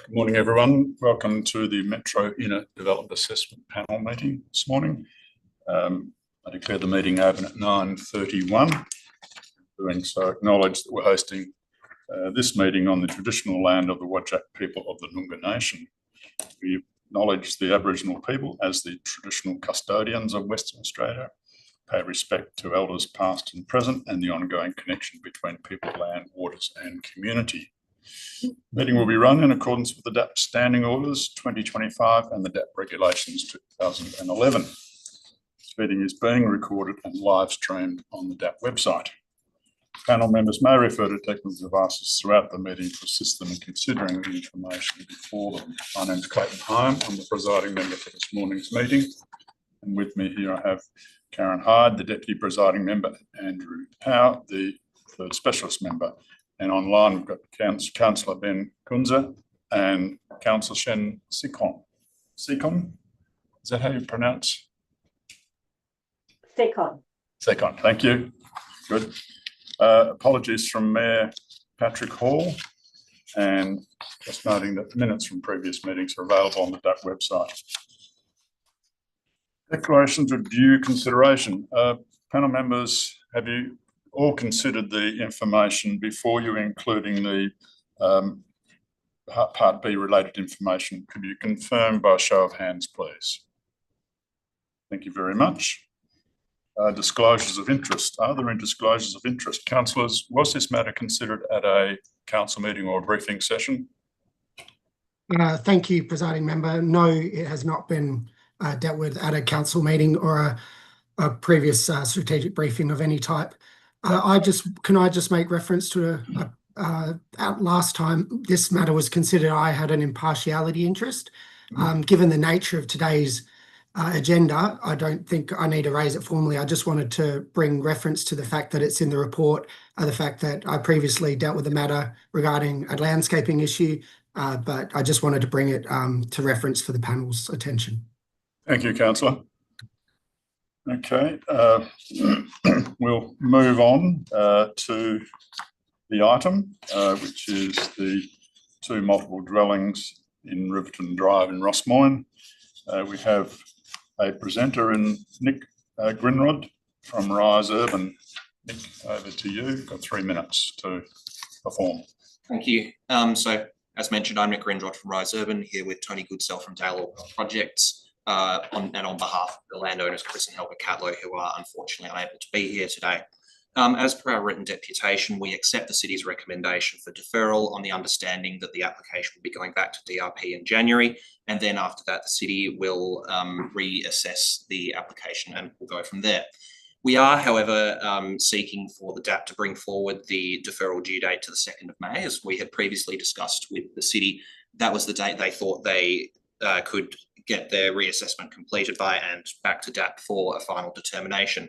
Good morning, everyone. Welcome to the Metro Inner Development Assessment Panel meeting this morning. I declare the meeting open at 9:31. Doing so, acknowledge that we're hosting this meeting on the traditional land of the Whadjuk people of the Noongar Nation. We acknowledge the Aboriginal people as the traditional custodians of Western Australia, pay respect to elders past and present, and the ongoing connection between people, land, waters and community. The meeting will be run in accordance with the DAP Standing Orders 2025 and the DAP Regulations 2011. This meeting is being recorded and live streamed on the DAP website. Panel members may refer to technical devices throughout the meeting to assist them in considering the information before them. My name is Clayton Home. I'm the presiding member for this morning's meeting. And with me here I have Karen Hyde, the deputy presiding member, Andrew Howe, the third specialist member. And online we've got Councillor Ben Kunza and Councillor Shen Sikon. Sikon? Is that how you pronounce? Sikon. Sikon, thank you. Good. Apologies from Mayor Patrick Hall, and just noting that the minutes from previous meetings are available on the DAP website. Declarations of due consideration. Panel members, have you all considered the information before you, including the Part B related information? Could you confirm by show of hands, please? Thank you very much. Disclosures of interest. Are there any disclosures of interest? Councillors, was this matter considered at a council meeting or a briefing session? Thank you, presiding member. No, it has not been dealt with at a council meeting or a previous strategic briefing of any type. Can I just make reference to last time this matter was considered, I had an impartiality interest. Given the nature of today's agenda, I don't think I need to raise it formally. I just wanted to bring reference to the fact that it's in the report, the fact that I previously dealt with the matter regarding a landscaping issue, but I just wanted to bring it to reference for the panel's attention. Thank you, Councillor. Okay, we'll move on to the item, which is the two multiple dwellings in Riverton Drive in Rossmoyne. We have a presenter in Nick Grinrod from Rise Urban. Nick, over to you. You've got 3 minutes to perform. Thank you. So, as mentioned, I'm Nick Grinrod from Rise Urban, here with Tony Goodsell from Dale Orwell Projects. On behalf of the landowners, Chris and Helga Catlow, who are unfortunately unable to be here today. As per our written deputation, we accept the city's recommendation for deferral on the understanding that the application will be going back to DRP in January, and then after that the city will reassess the application and we'll go from there. We are, however, seeking for the DAP to bring forward the deferral due date to the 2nd of May, as we had previously discussed with the city. That was the date they thought they could get their reassessment completed by and back to DAP for a final determination.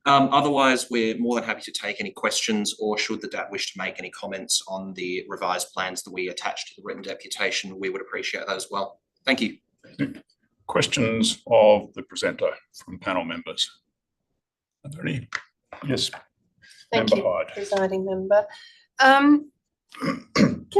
Otherwise, we're more than happy to take any questions, or should the DAP wish to make any comments on the revised plans that we attached to the written deputation, we would appreciate that as well. Thank you. Questions of the presenter from panel members? Are there any? Yes. Thank you, presiding member. Can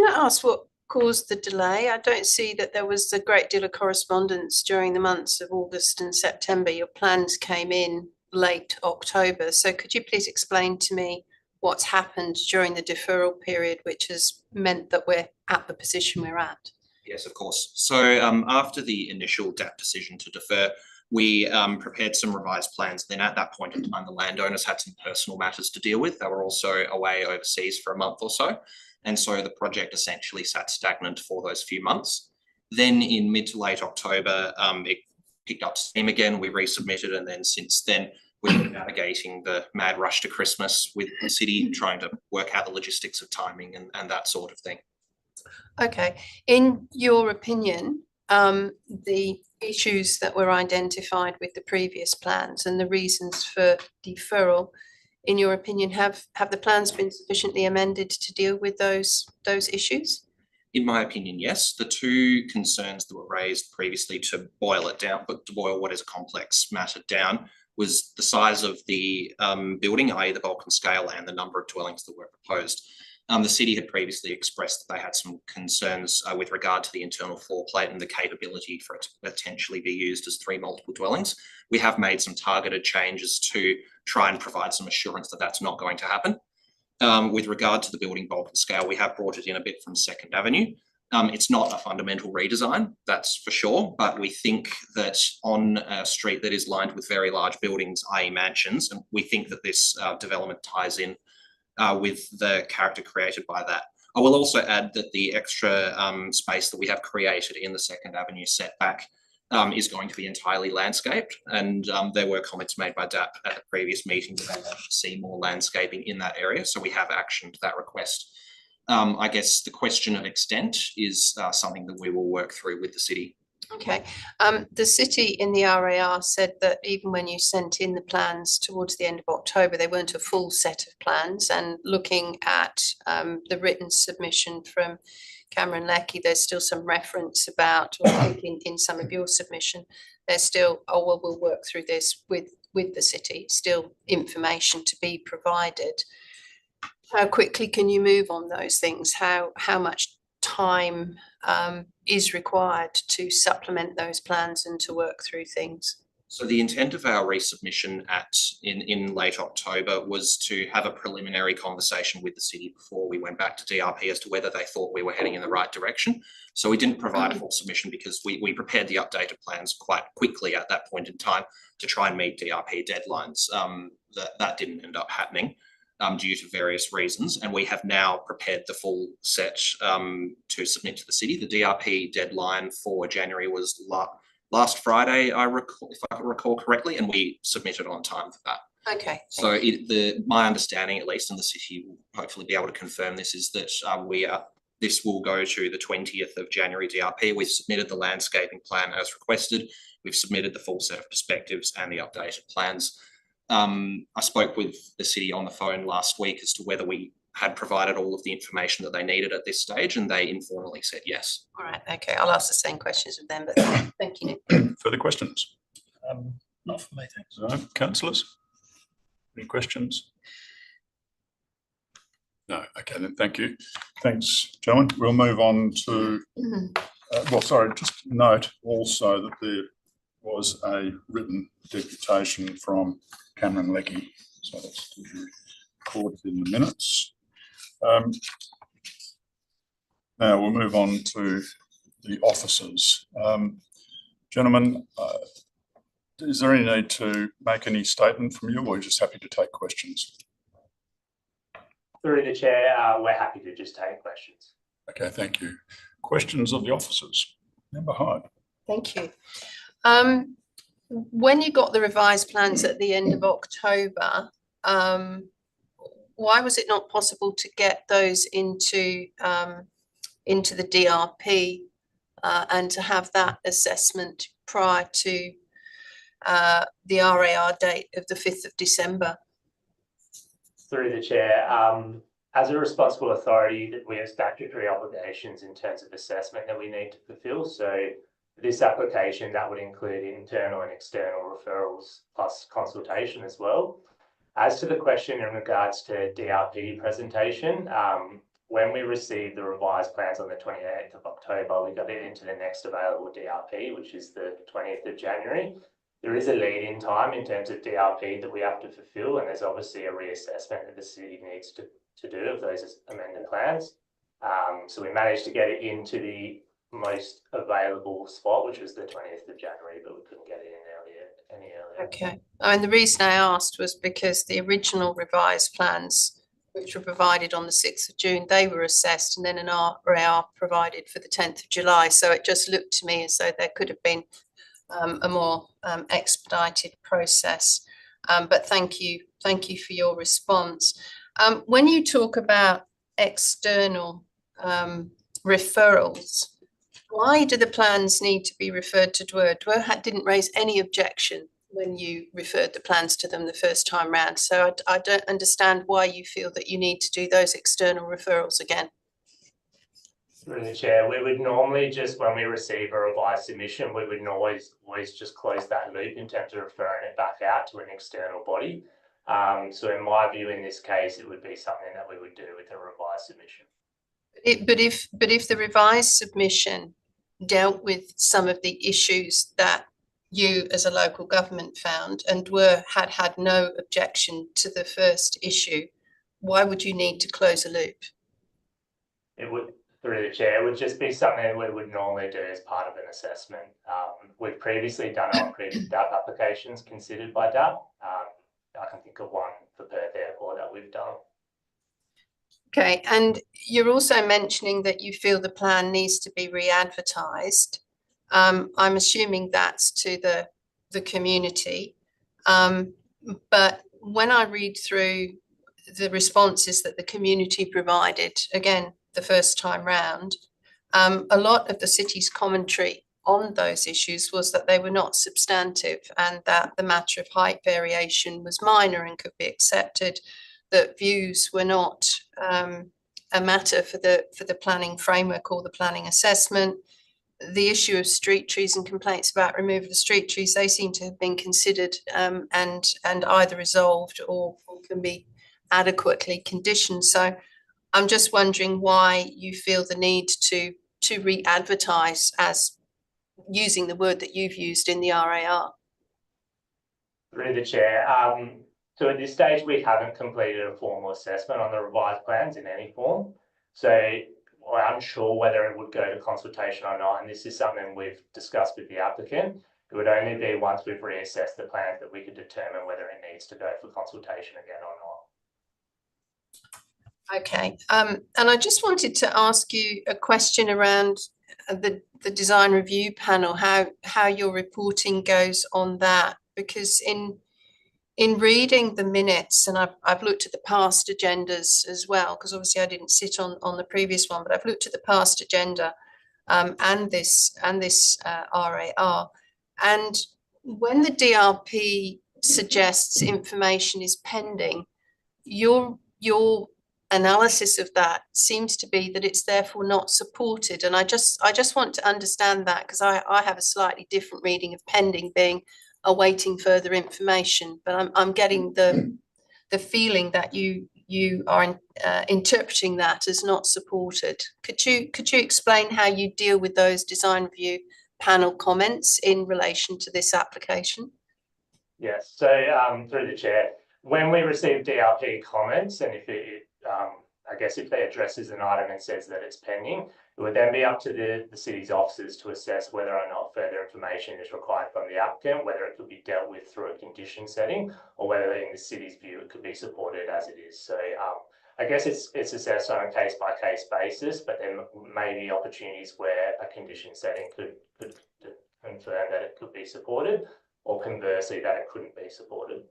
I ask what caused the delay? I don't see that there was a great deal of correspondence during the months of August and September. Your plans came in late October. So could you please explain to me what's happened during the deferral period, which has meant that we're at the position we're at? Yes, of course. So after the initial DAP decision to defer, we prepared some revised plans. Then at that point in time, the landowners had some personal matters to deal with. They were also away overseas for a month or so. And so the project essentially sat stagnant for those few months. Then in mid to late October, it picked up steam again. We resubmitted, and then since then, we've been navigating the mad rush to Christmas with the city, trying to work out the logistics of timing and that sort of thing. Okay. In your opinion, the issues that were identified with the previous plans and the reasons for deferral, in your opinion, have the plans been sufficiently amended to deal with those issues? In my opinion, yes. The two concerns that were raised previously, to boil it down, but to boil what is a complex matter down, was the size of the building, i.e. the bulk and scale, and the number of dwellings that were proposed. The city had previously expressed that they had some concerns with regard to the internal floor plate and the capability for it to potentially be used as 3 multiple dwellings. We have made some targeted changes to try and provide some assurance that that's not going to happen. With regard to the building bulk and scale, we have brought it in a bit from 2nd Avenue. It's not a fundamental redesign, that's for sure, but we think that on a street that is lined with very large buildings, i.e. mansions, and we think that this development ties in with the character created by that. I will also add that the extra space that we have created in the 2nd Avenue setback is going to be entirely landscaped, and there were comments made by DAP at the previous meeting that they want to see more landscaping in that area, so we have actioned that request. I guess the question of extent is something that we will work through with the city. Okay. The city in the RAR said that even when you sent in the plans towards the end of October, they weren't a full set of plans. And looking at the written submission from Cameron Leckie, there's still some reference about, or I think in some of your submission, there's still, oh, well, we'll work through this with the city, still information to be provided. How quickly can you move on those things? How much time is required to supplement those plans and to work through things? So the intent of our resubmission in late October was to have a preliminary conversation with the city before we went back to DRP as to whether they thought we were heading in the right direction. So we didn't provide a full submission because we prepared the updated plans quite quickly at that point in time to try and meet DRP deadlines. That didn't end up happening due to various reasons, and we have now prepared the full set to submit to the city. The DRP deadline for January was last Friday, if I recall correctly, and we submitted on time for that. Okay. So my understanding, at least, and the city will hopefully be able to confirm this, is that this will go to the 20th of January DRP. We've submitted the landscaping plan as requested. We've submitted the full set of perspectives and the updated plans. I spoke with the city on the phone last week as to whether we had provided all of the information that they needed at this stage, and they informally said yes. All right. Okay. I'll ask the same questions of them, but thank you, Nick. Further questions? Not for me, thanks. No, councillors? Any questions? No. Okay, then thank you. Thanks, gentlemen. We'll move on to, well, sorry, just note also that there was a written deputation from Cameron Leckie, so that's to be recorded in the minutes. Now we'll move on to the officers. Gentlemen, is there any need to make any statement from you, or are you just happy to take questions? Through the chair, we're happy to just take questions. Okay, thank you. Questions of the officers? Member Hyde. Thank you. When you got the revised plans at the end of October, why was it not possible to get those into the DRP and to have that assessment prior to the RAR date of the 5th of December? Through the chair, as a responsible authority, we have statutory obligations in terms of assessment that we need to fulfil. So this application, that would include internal and external referrals plus consultation as well. As to the question in regards to DRP presentation, when we received the revised plans on the 28th of October, we got it into the next available DRP, which is the 20th of January. There is a lead-in time in terms of DRP that we have to fulfil, and there's obviously a reassessment that the city needs to do of those amended plans. So we managed to get it into the most available spot, which was the 20th of January, but we couldn't get it in any earlier. Okay. And the reason I asked was because the original revised plans, which were provided on the 6th of June, they were assessed and then an RAR provided for the 10th of July. So it just looked to me as though there could have been a more expedited process. But thank you for your response. When you talk about external referrals, why do the plans need to be referred to DWER? DWER didn't raise any objection when you referred the plans to them the first time round. So I don't understand why you feel that you need to do those external referrals again. Through the chair, we would normally just, when we receive a revised submission, we would always just close that loop in terms of referring it back out to an external body. So in my view, in this case, it would be something that we would do with a revised submission. But if the revised submission dealt with some of the issues that you as a local government found and had no objection to the first issue, why would you need to close a loop? It would, through the chair, it would just be something we would normally do as part of an assessment. We've previously done it on previous DAP applications considered by DAP. I can think of one for Perth Airport that we've done. Okay, and you're also mentioning that you feel the plan needs to be re-advertised. I'm assuming that's to the community. But when I read through the responses that the community provided, again, the first time round, a lot of the city's commentary on those issues was that they were not substantive and that the matter of height variation was minor and could be accepted, that views were not a matter for the planning framework or the planning assessment. The issue of street trees and complaints about removal of street trees, they seem to have been considered and either resolved or can be adequately conditioned. So I'm just wondering why you feel the need to re-advertise, as using the word that you've used in the RAR. Through the chair, so at this stage, we haven't completed a formal assessment on the revised plans in any form. So we're unsure whether it would go to consultation or not. And this is something we've discussed with the applicant. It would only be once we've reassessed the plans that we could determine whether it needs to go for consultation again or not. Okay, and I just wanted to ask you a question around the design review panel, how your reporting goes on that, because in reading the minutes, and I've looked at the past agendas as well, because obviously I didn't sit on the previous one, but I've looked at the past agenda and this RAR, and when the DRP suggests information is pending, your analysis of that seems to be that it's therefore not supported. And I just want to understand that, because I have a slightly different reading of pending being awaiting further information, but I'm getting the feeling that you are interpreting that as not supported. Could you explain how you deal with those design review panel comments in relation to this application? Yes, so through the chair, when we receive DRP comments, and if I guess if they addresses an item and says that it's pending, it would then be up to the city's officers to assess whether or not further information is required from the applicant, whether it could be dealt with through a condition setting, or whether in the city's view it could be supported as it is. So I guess it's assessed on a case-by-case basis, but there may be opportunities where a condition setting could confirm that it could be supported, or conversely that it couldn't be supported.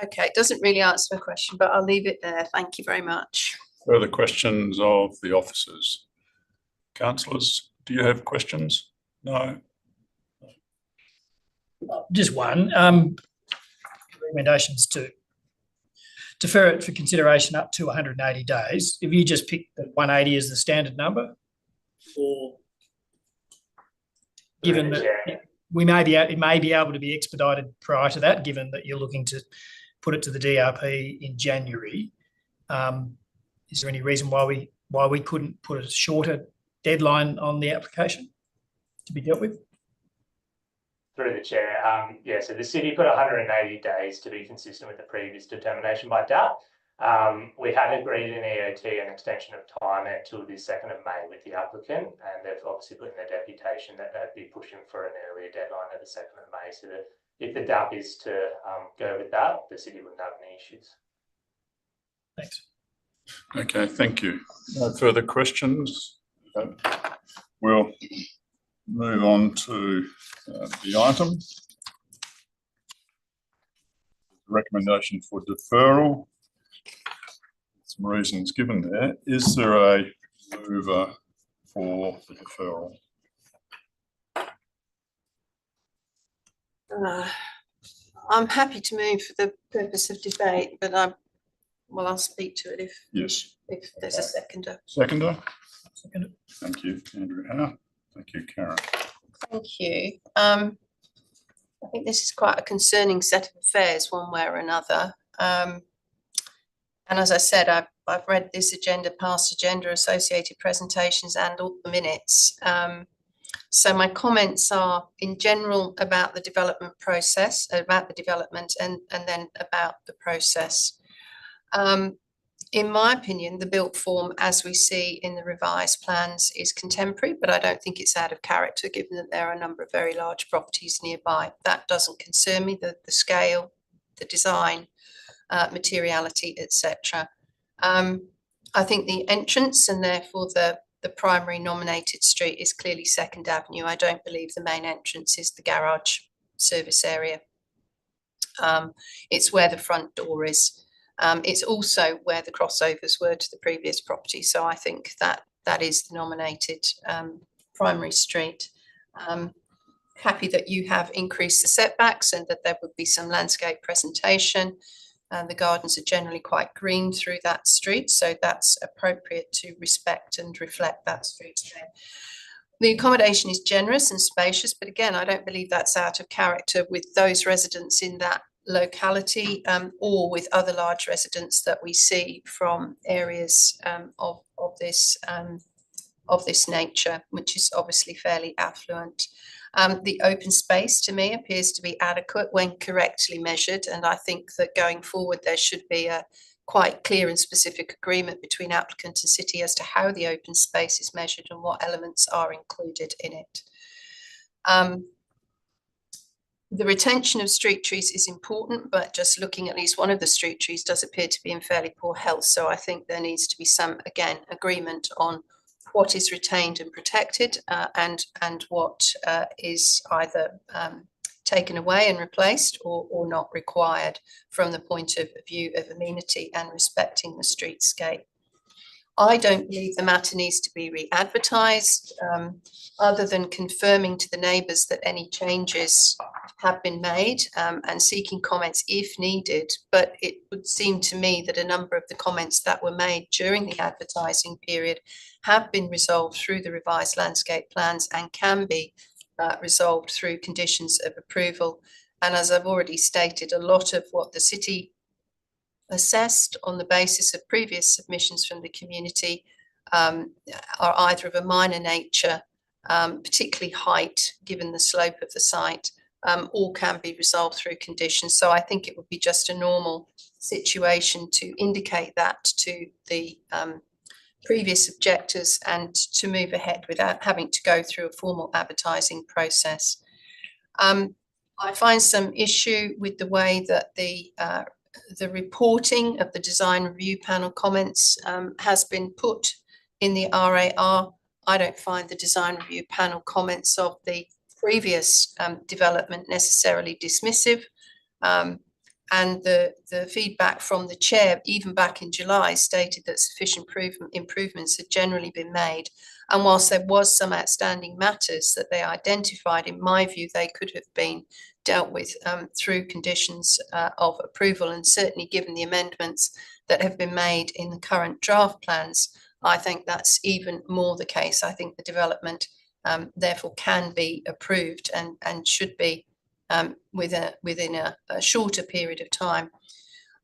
Okay, it doesn't really answer my question, but I'll leave it there. Thank you very much. Further questions of the officers? Councillors, do you have questions? No? Just one. Recommendations to defer it for consideration up to 180 days. If you just pick the 180 as the standard number, or given that it may be able to be expedited prior to that, given that you're looking to put it to the DRP in January, is there any reason why we couldn't put a shorter deadline on the application to be dealt with? Through the chair, yeah, so the city put 180 days to be consistent with the previous determination by DAP. We had agreed in EOT an extension of time until the 2nd of May with the applicant, and they've obviously put in their deputation that they'd be pushing for an earlier deadline at the 2nd of May, so that if the DAP is to go with that, the city wouldn't have any issues. Thanks. Okay, thank you. No further questions. We'll move on to the item. Recommendation for deferral. Some reasons given there. Is there a mover for the deferral? I'm happy to move for the purpose of debate, but I'll speak to it if there's a seconder. Seconder? Second. Thank you, Andrew Howe. Thank you, Karen. Thank you. I think this is quite a concerning set of affairs, one way or another. And as I said, I've read this agenda, past agenda, associated presentations, and all the minutes. So my comments are in general about the development process, about the development, and then about the process. In my opinion, the built form, as we see in the revised plans, is contemporary, but I don't think it's out of character, given that there are a number of very large properties nearby. That doesn't concern me, the scale, the design, materiality, etc. I think the entrance, and therefore the primary nominated street, is clearly Second Avenue. I don't believe the main entrance is the garage service area. It's where the front door is. It's also where the crossovers were to the previous property. So I think that is the nominated primary street. Happy that you have increased the setbacks and that there would be some landscape presentation. The gardens are generally quite green through that street, so that's appropriate to respect and reflect that street. The accommodation is generous and spacious, but again, I don't believe that's out of character with those residents in that locality, or with other large residents that we see from areas of this nature, which is obviously fairly affluent. The open space to me appears to be adequate when correctly measured, and I think that going forward there should be a quite clear and specific agreement between applicant and city as to how the open space is measured and what elements are included in it. The retention of street trees is important, but just looking at least one of the street trees does appear to be in fairly poor health. So I think there needs to be some, again, agreement on what is retained and protected, and what is either taken away and replaced or not required from the point of view of amenity and respecting the streetscape. I don't believe the matter needs to be re-advertised, other than confirming to the neighbours that any changes have been made, and seeking comments if needed. But it would seem to me that a number of the comments that were made during the advertising period have been resolved through the revised landscape plans and can be resolved through conditions of approval. And as I've already stated, a lot of what the city assessed on the basis of previous submissions from the community are either of a minor nature, particularly height, given the slope of the site, or can be resolved through conditions. So I think it would be just a normal situation to indicate that to the previous objectors and to move ahead without having to go through a formal advertising process. I find some issue with the way that the reporting of the design review panel comments has been put in the RAR. I don't find the design review panel comments of the previous development necessarily dismissive. And the feedback from the chair, even back in July, stated that sufficient improvements had generally been made. And whilst there was some outstanding matters that they identified, in my view, they could have been dealt with through conditions of approval. And certainly given the amendments that have been made in the current draft plans, I think that's even more the case. I think the development therefore can be approved and should be within a shorter period of time.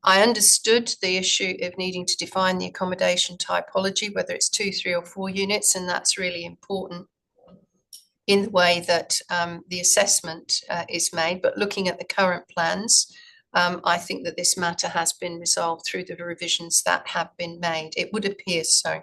I understood the issue of needing to define the accommodation typology, whether it's 2, 3 or 4 units, and that's really important in the way that the assessment is made. But looking at the current plans, I think that this matter has been resolved through the revisions that have been made. It would appear so.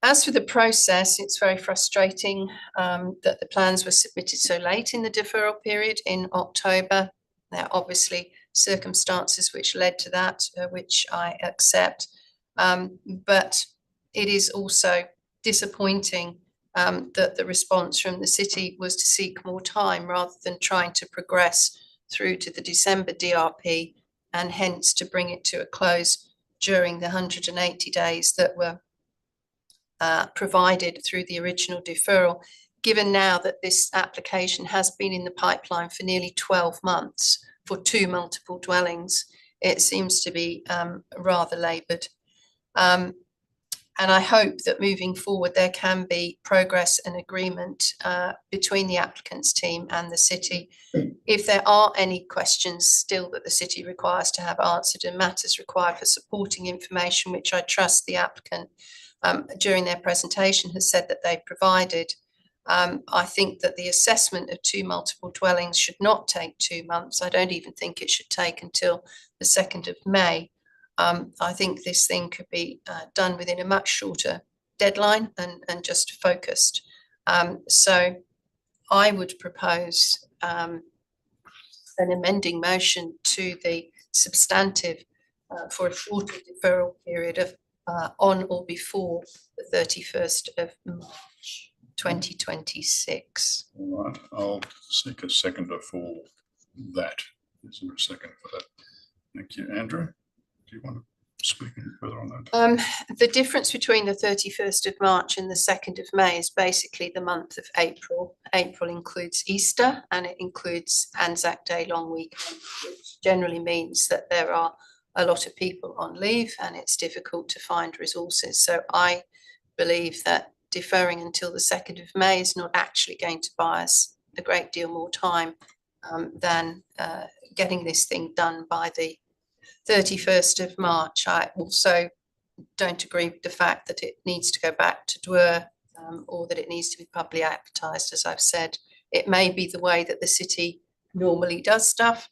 As for the process, it's very frustrating that the plans were submitted so late in the deferral period in October. There are obviously circumstances which led to that, which I accept. But it is also disappointing that the response from the city was to seek more time rather than trying to progress through to the December DRP and hence to bring it to a close during the 180 days that were provided through the original deferral, given now that this application has been in the pipeline for nearly 12 months for 2 multiple dwellings. It seems to be rather laboured. And I hope that moving forward, there can be progress and agreement between the applicants team and the city. If there are any questions still that the city requires to have answered and matters required for supporting information, which I trust the applicant during their presentation has said that they provided, I think that the assessment of 2 multiple dwellings should not take 2 months. I don't even think it should take until the 2nd of May. I think this thing could be done within a much shorter deadline and just focused. So I would propose an amending motion to the substantive for a shorter deferral period of on or before the 31st of March 2026. All right, I'll seek a seconder for that. Is there a second for that? Thank you. Andrew, do you want to speak any further on that? The difference between the 31st of March and the 2nd of May is basically the month of April. April includes Easter and it includes Anzac Day long weekend, which generally means that there are a lot of people on leave and it's difficult to find resources. So I believe that deferring until the 2nd of May is not actually going to buy us a great deal more time than getting this thing done by the 31st of March. I also don't agree with the fact that it needs to go back to DWER or that it needs to be publicly advertised. As I've said, it may be the way that the city normally does stuff,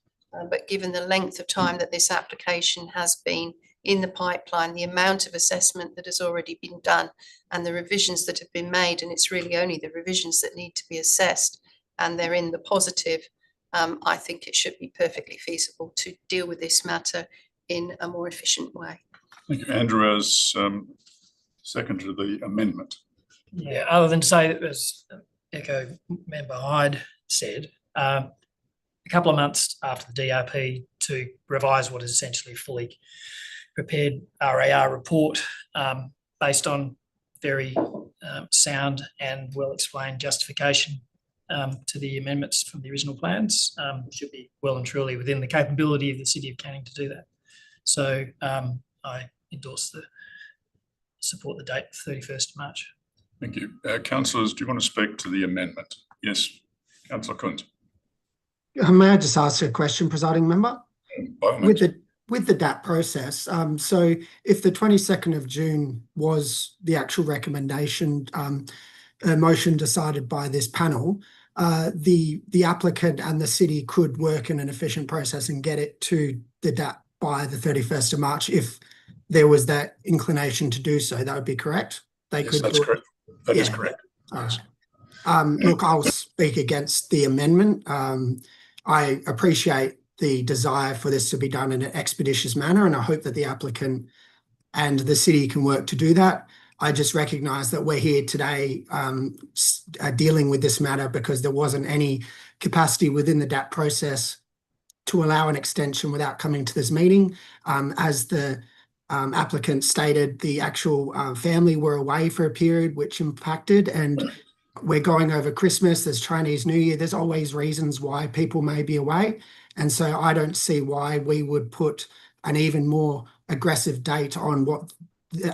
but given the length of time that this application has been in the pipeline, the amount of assessment that has already been done and the revisions that have been made, and it's really only the revisions that need to be assessed and they're in the positive, I think it should be perfectly feasible to deal with this matter in a more efficient way. Thank you. Andrew, as second to the amendment. Yeah, other than to say that, as Echo Member Hyde said, a couple of months after the DRP to revise what is essentially fully prepared RAR report based on very sound and well-explained justification to the amendments from the original plans should be well and truly within the capability of the City of Canning to do that. So I endorse support the date 31st of March. Thank you. Councillors, do you want to speak to the amendment? Yes, Councillor Kuhn. May I just ask a question, presiding member? By all means. With the DAP process, so if the 22nd of June was the actual recommendation, motion decided by this panel, the applicant and the city could work in an efficient process and get it to the DAP by the 31st of March if there was that inclination to do so. That would be correct? Yes, that's correct. That is correct. Yes. Look, I'll speak against the amendment. I appreciate the desire for this to be done in an expeditious manner, and I hope that the applicant and the city can work to do that. I just recognise that we're here today dealing with this matter because there wasn't any capacity within the DAP process to allow an extension without coming to this meeting. As the applicant stated, the actual family were away for a period which impacted, and we're going over Christmas, there's Chinese New Year, there's always reasons why people may be away. And so I don't see why we would put an even more aggressive date on what,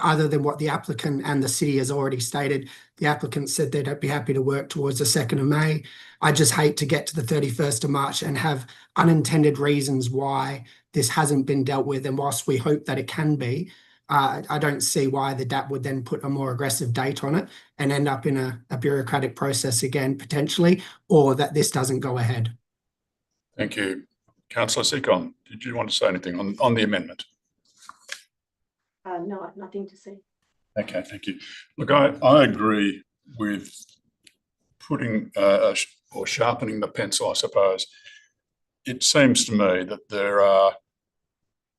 other than what the applicant and the city has already stated. The applicant said they'd be happy to work towards the 2nd of May. I just hate to get to the 31st of March and have unintended reasons why this hasn't been dealt with. And whilst we hope that it can be, I don't see why the DAP would then put a more aggressive date on it and end up in a bureaucratic process again, potentially, or that this doesn't go ahead. Thank you. Councillor Seacon, did you want to say anything on the amendment? No, I have nothing to say. Okay, thank you. Look, I agree with putting or sharpening the pencil, I suppose. It seems to me that there are,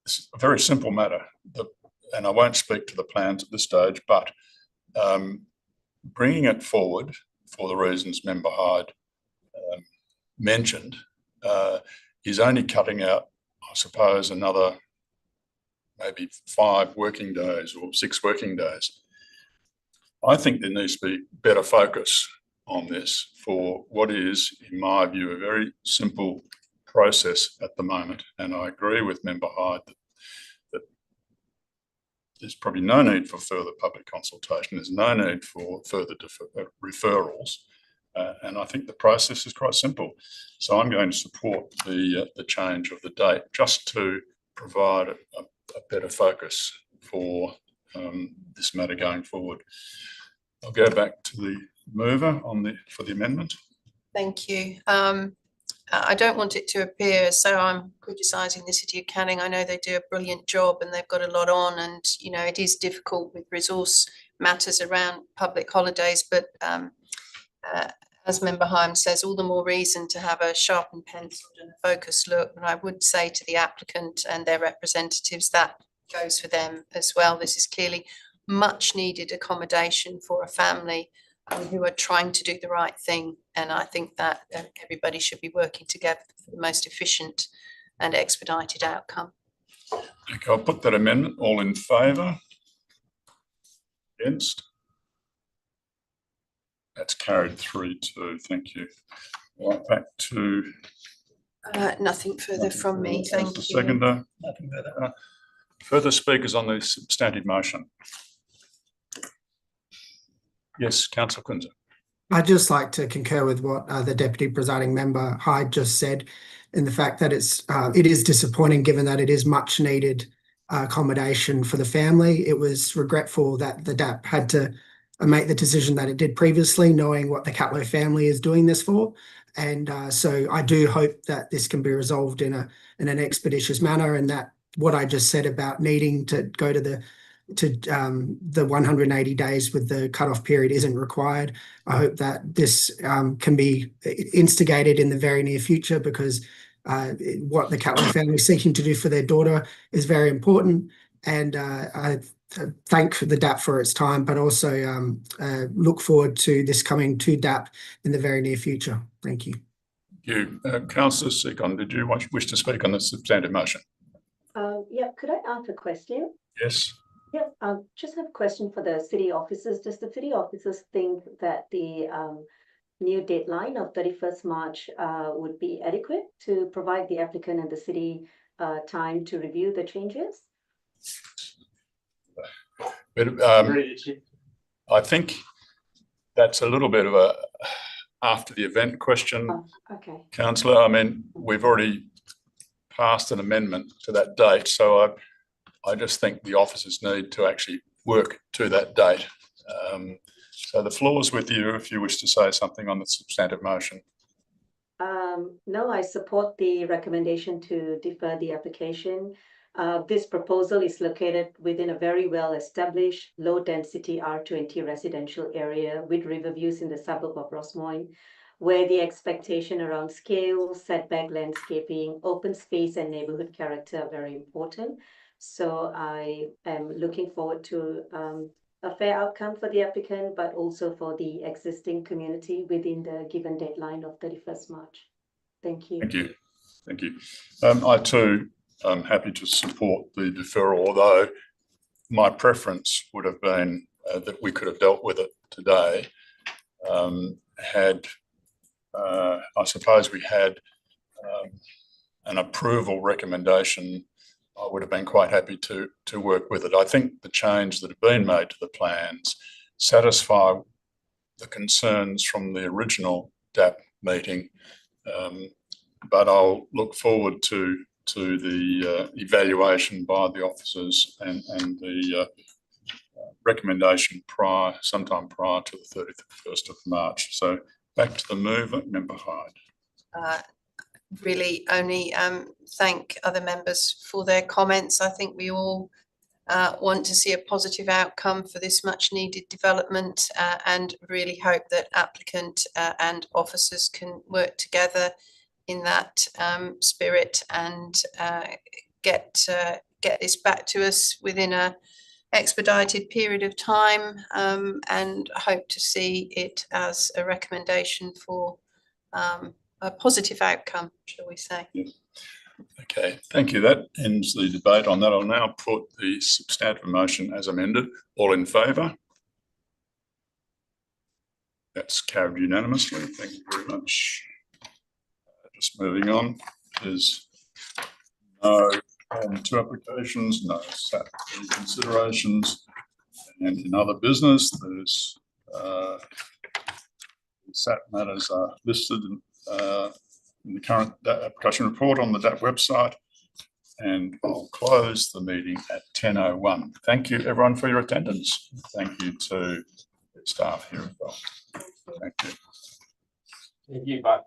it's a very simple matter, and I won't speak to the plans at this stage, but bringing it forward for the reasons Member Hyde mentioned is only cutting out, I suppose, another maybe 5 working days or 6 working days. I think there needs to be better focus on this for what is, in my view, a very simple process at the moment. And I agree with Member Hyde that there's probably no need for further public consultation. There's no need for further referrals. And I think the process is quite simple. So I'm going to support the change of the date just to provide a better focus for this matter going forward. I'll go back to the mover for the amendment. Thank you. I don't want it to appear as though I'm criticising the City of Canning. I know they do a brilliant job and they've got a lot on, and you know it is difficult with resource matters around public holidays. But as Member Hyam says, all the more reason to have a sharpened pencil and a focused look. And I would say to the applicant and their representatives that goes for them as well. This is clearly much needed accommodation for a family who are trying to do the right thing. And I think that everybody should be working together for the most efficient and expedited outcome. Okay, I'll put that amendment. All in favour? Against? That's carried 3-2. Thank you. Right, back to... Nothing further from me. Thank you. Seconder. Further speakers on the substantive motion? Yes, Councillor Quinzer. I'd just like to concur with what the Deputy Presiding Member Hyde just said, in the fact that it is disappointing given that it is much needed accommodation for the family. It was regretful that the DAP had to make the decision that it did previously, knowing what the Catlow family is doing this for. And so I do hope that this can be resolved in an expeditious manner, and that what I just said about needing to go to the 180 days with the cutoff period isn't required. I hope that this can be instigated in the very near future, because what the Catlow family is seeking to do for their daughter is very important. And I thank the DAP for its time, but also look forward to this coming to DAP in the very near future. Thank you. Thank you. Councillor Seacon, did you wish to speak on the substantive motion? Yeah, could I ask a question? Yes. Yeah, just have a question for the city officers. Does the city officers think that the new deadline of 31st March would be adequate to provide the applicant and the city time to review the changes? But I think that's a little bit of a after the event question. Oh, okay. Councillor, I mean, we've already passed an amendment to that date, so I just think the officers need to actually work to that date. So the floor is with you if you wish to say something on the substantive motion. No, I support the recommendation to defer the application. This proposal is located within a very well-established, low-density R20 residential area with river views in the suburb of Rosmoyne, where the expectation around scale, setback, landscaping, open space and neighbourhood character are very important. So I am looking forward to a fair outcome for the applicant, but also for the existing community within the given deadline of 31st March. Thank you. Thank you. Thank you. I too am happy to support the deferral, although my preference would have been that we could have dealt with it today. I suppose we had an approval recommendation, I would have been quite happy to work with it. I think the change that have been made to the plans satisfy the concerns from the original DAP meeting, but I'll look forward to the evaluation by the officers and the recommendation sometime prior to the 31st of March. So back to the mover, Member Hyde. Really only thank other members for their comments. I think we all want to see a positive outcome for this much needed development and really hope that applicant and officers can work together in that spirit and get this back to us within a expedited period of time, and hope to see it as a recommendation for a positive outcome, shall we say. Yes. Okay, thank you. That ends the debate on that. I'll now put the substantive motion as amended. All in favour? That's carried unanimously. Thank you very much. Just moving on, there's no Two applications, no SAP considerations. And in other business, there's SAP matters are listed in the current application report on the DAP website. And I'll close the meeting at 10:01. Thank you everyone for your attendance. Thank you to staff here as well. Thank you. Thank you, bye.